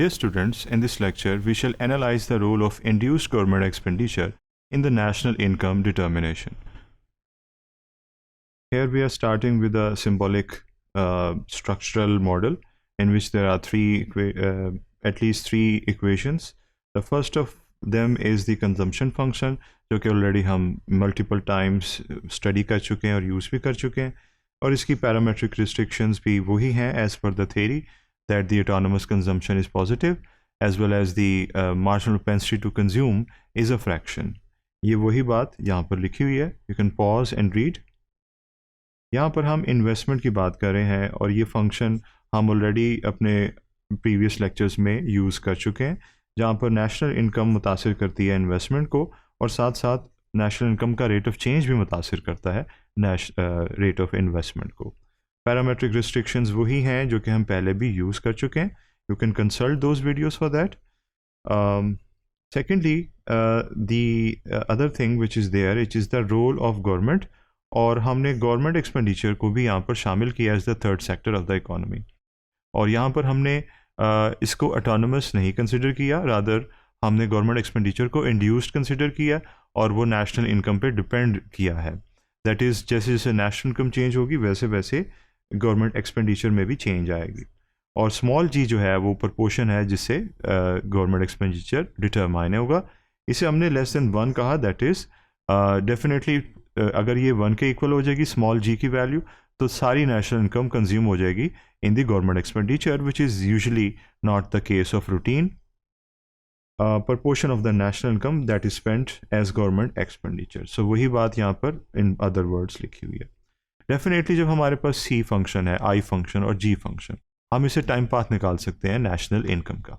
Dear students, in this lecture, we shall analyze the role of induced government expenditure in the national income determination. Here we are starting with a symbolic structural model in which there are at least three equations. The first of them is the consumption function, जो कि already हम multiple times study कर चुके हैं और use भी कर चुके हैं, और इसकी parametric restrictions भी वही हैं as per the theory that the autonomous consumption is positive as well as the marginal propensity to consume is a fraction. ये वही बात यहाँ पर लिखी हुई है. You can pause and read. यहाँ पर हम इन्वेस्टमेंट की बात कर रहे हैं और ये फंक्शन हम ऑलरेडी अपने प्रीवियस लेक्चर्स में यूज़ कर चुके हैं, जहाँ पर नेशनल इनकम मुतासिर करती है इन्वेस्टमेंट को और साथ साथ नेशनल इनकम का रेट ऑफ चेंज भी मुतासिर करता है रेट ऑफ इन्वेस्टमेंट को. पैरामेट्रिक रिस्ट्रिक्शंस वही हैं जो कि हम पहले भी यूज़ कर चुके हैं. You can consult those videos for that. Secondly the other thing which is there it is the role of government, और हमने गवर्नमेंट एक्सपेंडिचर को भी यहाँ पर शामिल किया as the third sector of the economy. और यहाँ पर हमने इसको ऑटोनमस नहीं कंसिडर किया, रादर हमने गवर्नमेंट एक्सपेंडिचर को इंड्यूस्ड कंसिडर किया और वो नेशनल इनकम पे डिपेंड किया है. दैट इज़ जैसे जैसे नेशनल इनकम चेंज होगी वैसे वैसे गवर्नमेंट एक्सपेंडिचर में भी चेंज आएगी. और स्मॉल जी जो है वो प्रपोर्शन है जिससे गवर्नमेंट एक्सपेंडिचर डिटरमाइन होगा. इसे हमने लेस देन 1 कहा. दैट इज़ डेफिनेटली अगर ये 1 के इक्वल हो जाएगी स्मॉल जी की वैल्यू, तो सारी नेशनल इनकम कंज्यूम हो जाएगी in the government expenditure, which is usually not the case of routine. proportion of the national income that is spent as government expenditure. So वही बात यहाँ पर in other words लिखी हुई है. Definitely जब हमारे पास C फंक्शन है, I फंक्शन और G फंक्शन, हम इसे टाइम पाथ निकाल सकते हैं नेशनल इनकम का.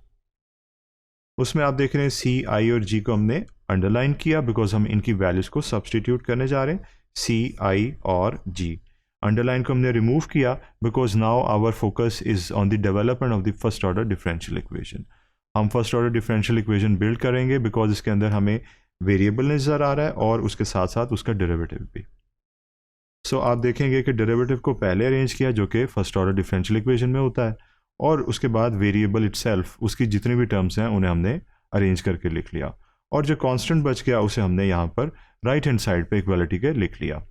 उसमें आप देख रहे हैं C, I और G को हमने अंडरलाइन किया बिकॉज हम इनकी वैल्यूज़ को सब्सटीट्यूट करने जा रहे हैं. C, I और G. अंडरलाइन को हमने रिमूव किया because now our focus is on the development of the first order differential equation. हम first order differential equation build करेंगे बिकॉज इसके अंदर हमें वेरिएबल नज़र आ रहा है और उसके साथ साथ उसका डेरिवेटिव भी. सो आप देखेंगे कि डेरिवेटिव को पहले अरेंज किया जो कि फर्स्ट ऑर्डर डिफरेंशियल इक्वेशन में होता है, और उसके बाद वेरिएबल इटसेल्फ उसकी जितनी भी टर्म्स हैं उन्हें हमने अरेंज करके लिख लिया, और जो कांस्टेंट बच गया उसे हमने यहाँ पर राइट हैंड साइड पे इक्वालिटी के लिख लिया.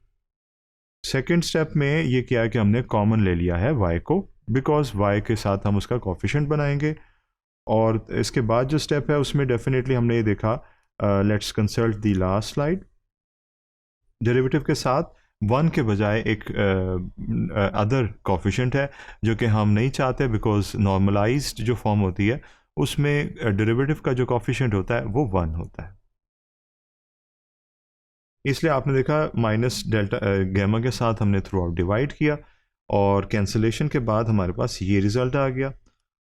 सेकेंड स्टेप में ये किया कि हमने कॉमन ले लिया है y को, बिकॉज y के साथ हम उसका कोफिशिएंट बनाएंगे. और इसके बाद जो स्टेप है उसमें डेफिनेटली हमने ये देखा, let's consult the last slide. Derivative के साथ 1 के बजाय एक अदर कोफिशिएंट है जो कि हम नहीं चाहते बिकॉज नॉर्मलाइज्ड जो फॉर्म होती है उसमें डेरिवेटिव का जो कोफिशिएंट होता है वो 1 होता है. इसलिए आपने देखा माइनस डेल्टा गैमा के साथ हमने थ्रू आउट डिवाइड किया और कैंसिलेशन के बाद हमारे पास ये रिज़ल्ट आ गया,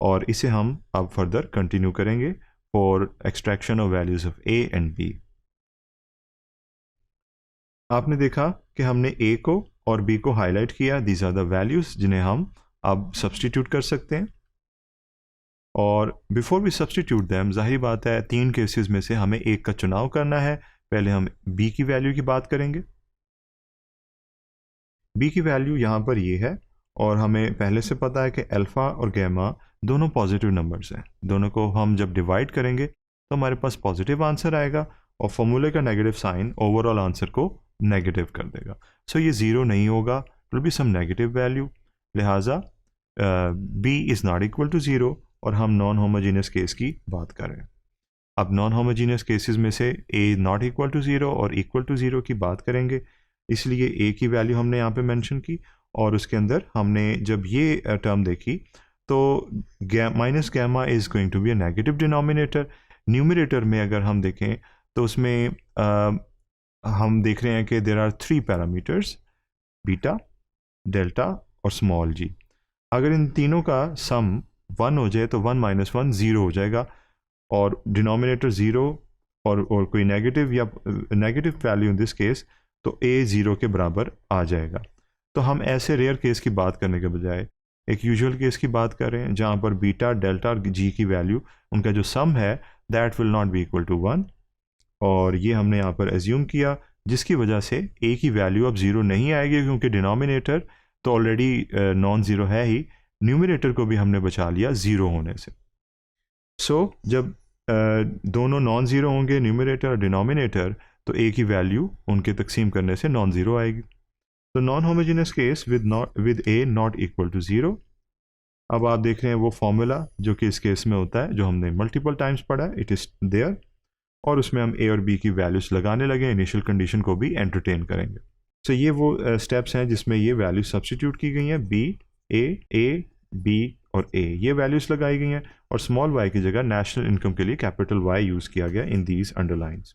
और इसे हम अब फर्दर कंटिन्यू करेंगे for extraction of values of A and B. आपने देखा कि हमने ए को और बी को हाईलाइट किया. दीज आर द वैल्यूज जिन्हें हम अब सब्सटीट्यूट कर सकते हैं. और बिफोर वी सब्सटीट्यूट दैम, जाहिर बात है 3 केसेस में से हमें एक का चुनाव करना है. पहले हम बी की वैल्यू की बात करेंगे. बी की वैल्यू यहाँ पर ये है, और हमें पहले से पता है कि अल्फ़ा और गैमा दोनों पॉजिटिव नंबर्स हैं. दोनों को हम जब डिवाइड करेंगे तो हमारे पास पॉजिटिव आंसर आएगा, और फॉर्मूले का नेगेटिव साइन ओवरऑल आंसर को नेगेटिव कर देगा. सो ये ज़ीरो नहीं होगा, will be some negative value. लिहाजा B is not equal to zero, और हम नॉन होमोजीनियस केस की बात कर रहे हैं. अब नॉन होमोजीनियस केसेस में से ए नॉट इक्वल टू ज़ीरो और इक्वल टू ज़ीरो की बात करेंगे, इसलिए ए की वैल्यू हमने यहाँ पे मेंशन की. और उसके अंदर हमने जब ये टर्म देखी तो minus gamma is going to be a negative denominator. Numerator में अगर हम देखें तो उसमें हम देख रहे हैं कि there are 3 parameters, beta, delta और स्मॉल जी. अगर इन तीनों का सम 1 हो जाए तो 1 माइनस 1 ज़ीरो हो जाएगा, और डिनोमिनेटर ज़ीरो और कोई नेगेटिव या negative value in this case, तो ए ज़ीरो के बराबर आ जाएगा. तो हम ऐसे रेयर केस की बात करने के बजाय एक यूजुअल केस की बात कर रहे हैं जहाँ पर बीटा, डेल्टा और जी की वैल्यू उनका जो सम है that will not be equal to 1, और ये हमने यहाँ पर एज्यूम किया, जिसकी वजह से ए की वैल्यू अब ज़ीरो नहीं आएगी क्योंकि डिनोमिनेटर तो ऑलरेडी नॉन ज़ीरो है ही. न्यूमरेटर को भी हमने बचा लिया ज़ीरो होने से. जब दोनों नॉन ज़ीरो होंगे न्यूमरेटर और डिनोमिनेटर, तो ए की वैल्यू उनके तकसीम करने से नॉन ज़ीरो आएगी। तो non homogeneous case with a not equal to zero. अब आप देख रहे हैं वो फॉर्मूला जो कि इस केस में होता है, जो हमने मल्टीपल टाइम्स पढ़ा है, इट इज़ देयर, और उसमें हम ए और बी की वैल्यूज लगाने लगे, इनिशियल कंडीशन को भी एंटरटेन करेंगे। तो ये वो स्टेप्स हैं जिसमें ये वैल्यू सब्सटीट्यूट की गई हैं, बी ए बी और ए, ये वैल्यूज लगाई गई हैं, और स्मॉल वाई की जगह नेशनल इनकम के लिए कैपिटल वाई यूज़ किया गया इन दीज अंडरलाइंस।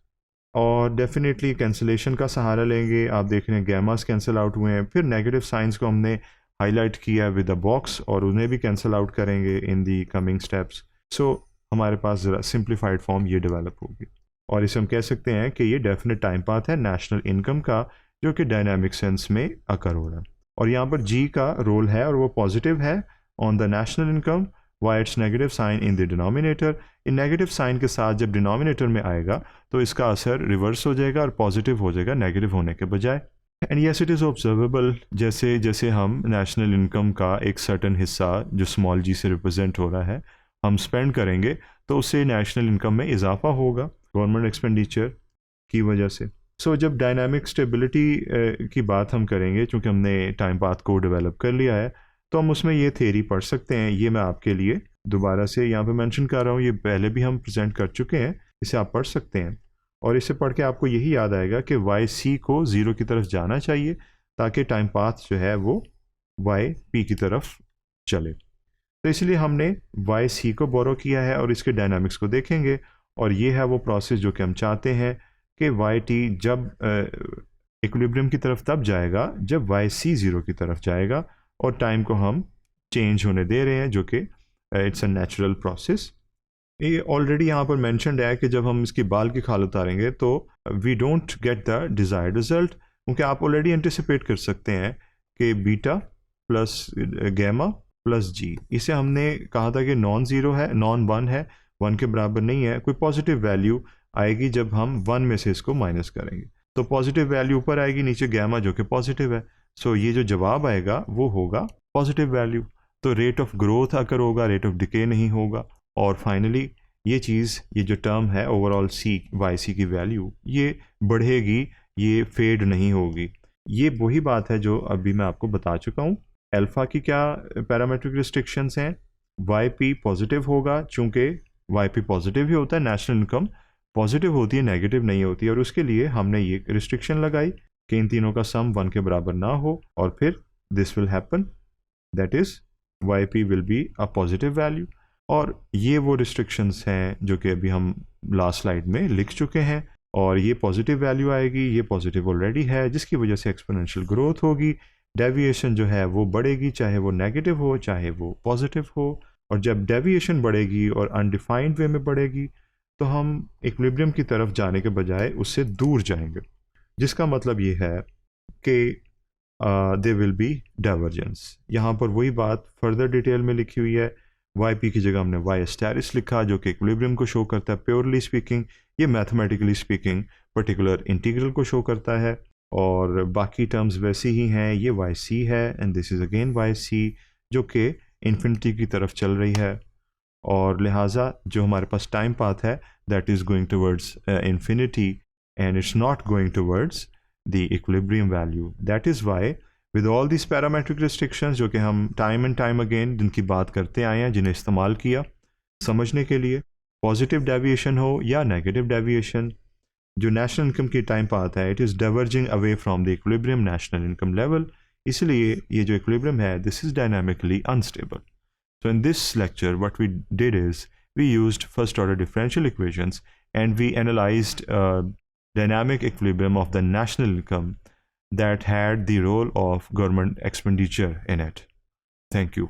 और डेफिनेटली कैंसिलेशन का सहारा लेंगे। आप देख रहे हैं गैमास कैंसिल आउट हुए हैं, फिर नेगेटिव साइंस को हमने हाईलाइट किया विद अ बॉक्स और उन्हें भी कैंसिल आउट करेंगे इन दी कमिंग स्टेप्स। सो हमारे पास ज़रा सिंप्लीफाइड फॉर्म ये डेवलप होगी, और इसे हम कह सकते हैं कि ये डेफिनेट टाइम पाथ है नेशनल इनकम का, जो कि डायनामिक सेंस में अकर हो रहा है। और यहाँ पर जी का रोल है और वो पॉजिटिव है on the national income, why it's negative sign in the denominator. इन नेगेटिव साइन के साथ जब डिनोमिनेटर में आएगा तो इसका असर रिवर्स हो जाएगा और पॉजिटिव हो जाएगा नेगेटिव होने के बजाय। And yes it is observable, जैसे जैसे हम नेशनल इनकम का एक सर्टन हिस्सा जो स्मॉल जी से रिप्रेजेंट हो रहा है हम स्पेंड करेंगे, तो उससे नेशनल इनकम में इजाफा होगा गवर्नमेंट एक्सपेंडिचर की वजह से। जब डायनामिक स्टेबिलिटी की बात हम करेंगे, चूँकि हमने टाइम पाथ को डेवलप कर लिया है, तो हम उसमें ये थ्योरी पढ़ सकते हैं। ये मैं आपके लिए दोबारा से यहाँ पे मेंशन कर रहा हूँ, ये पहले भी हम प्रेजेंट कर चुके हैं, इसे आप पढ़ सकते हैं। और इसे पढ़ के आपको यही याद आएगा कि वाई सी को ज़ीरो की तरफ जाना चाहिए, ताकि टाइम पाथ जो है वो वाई पी की तरफ चले। तो इसलिए हमने वाई सी को बोरो किया है और इसके डायनामिक्स को देखेंगे, और ये है वो प्रोसेस जो कि हम चाहते हैं कि वाई टी जब इक्विलिब्रियम की तरफ तब जाएगा जब वाई सी ज़ीरो की तरफ जाएगा, और टाइम को हम चेंज होने दे रहे हैं, जो कि इट्स अ नेचुरल प्रोसेस। ये ऑलरेडी यहाँ पर मैंशनड है कि जब हम इसकी बाल की खाल उतारेंगे तो we don't get the desired result, क्योंकि आप ऑलरेडी एंटिसिपेट कर सकते हैं कि beta plus gamma plus g, इसे हमने कहा था कि नॉन ज़ीरो है, नॉन वन है, वन के बराबर नहीं है। कोई पॉजिटिव वैल्यू आएगी जब हम वन में से इसको माइनस करेंगे, तो पॉजिटिव वैल्यू ऊपर आएगी, नीचे गैमा जो कि पॉजिटिव है। ये जो जवाब आएगा वो होगा पॉजिटिव वैल्यू। तो रेट ऑफ ग्रोथ अगर होगा, रेट ऑफ डिके नहीं होगा। और फाइनली ये चीज़, ये जो टर्म है ओवरऑल सी वाई सी की वैल्यू, ये बढ़ेगी, ये फेड नहीं होगी। ये वही बात है जो अभी मैं आपको बता चुका हूँ। अल्फ़ा की क्या पैरामेट्रिक रिस्ट्रिक्शंस हैं, वाई पी पॉजिटिव होगा, चूँकि वाई पी पॉजिटिव ही होता है, नेशनल इनकम पॉजिटिव होती है, नेगेटिव नहीं होती, और उसके लिए हमने ये रिस्ट्रिक्शन लगाई कि इन तीनों का सम वन के बराबर ना हो, और फिर this will happen, that is why P will be a positive value. और ये वो रिस्ट्रिक्शंस हैं जो कि अभी हम लास्ट स्लाइड में लिख चुके हैं, और ये पॉजिटिव वैल्यू आएगी, ये पॉजिटिव ऑलरेडी है, जिसकी वजह से एक्सपोनेंशियल ग्रोथ होगी, डेविएशन जो है वो बढ़ेगी, चाहे वो नेगेटिव हो चाहे वो पॉजिटिव हो। और जब डेविएशन बढ़ेगी और अनडिफाइंड वे में बढ़ेगी, तो हम इक्विलिब्रियम की तरफ जाने के बजाय उससे दूर जाएंगे, जिसका मतलब ये है कि दे विल बी डाइवर्जेंस। यहाँ पर वही बात फर्दर डिटेल में लिखी हुई है। वाई पी की जगह हमने वाई एस्टेरिस लिखा, जो कि इक्विलिब्रियम को शो करता है प्योरली स्पीकिंग। ये मैथमेटिकली स्पीकिंग पर्टिकुलर इंटीग्रल को शो करता है, और बाकी टर्म्स वैसी ही हैं। ये वाई सी है and this is again Y C, जो कि इन्फिनिटी की तरफ चल रही है, और लिहाजा जो हमारे पास टाइम पाथ है that is going towards infinity, and it's not going towards the equilibrium value. That is why with all these parametric restrictions, जो कि हम time and time again जिनकी बात करते आए हैं, जिन्हें इस्तेमाल किया समझने के लिए, पॉजिटिव डेविएशन हो या नेगेटिव डेविएशन, जो नेशनल इनकम की टाइम पाथ है it is diverging away from the equilibrium national income level. इसलिए ये जो इक्विलिब्रियम है this is dynamically unstable. So in this lecture what we did is we used first order differential equations and we analyzed dynamic equilibrium of the national income that had the role of government expenditure in it. Thank you.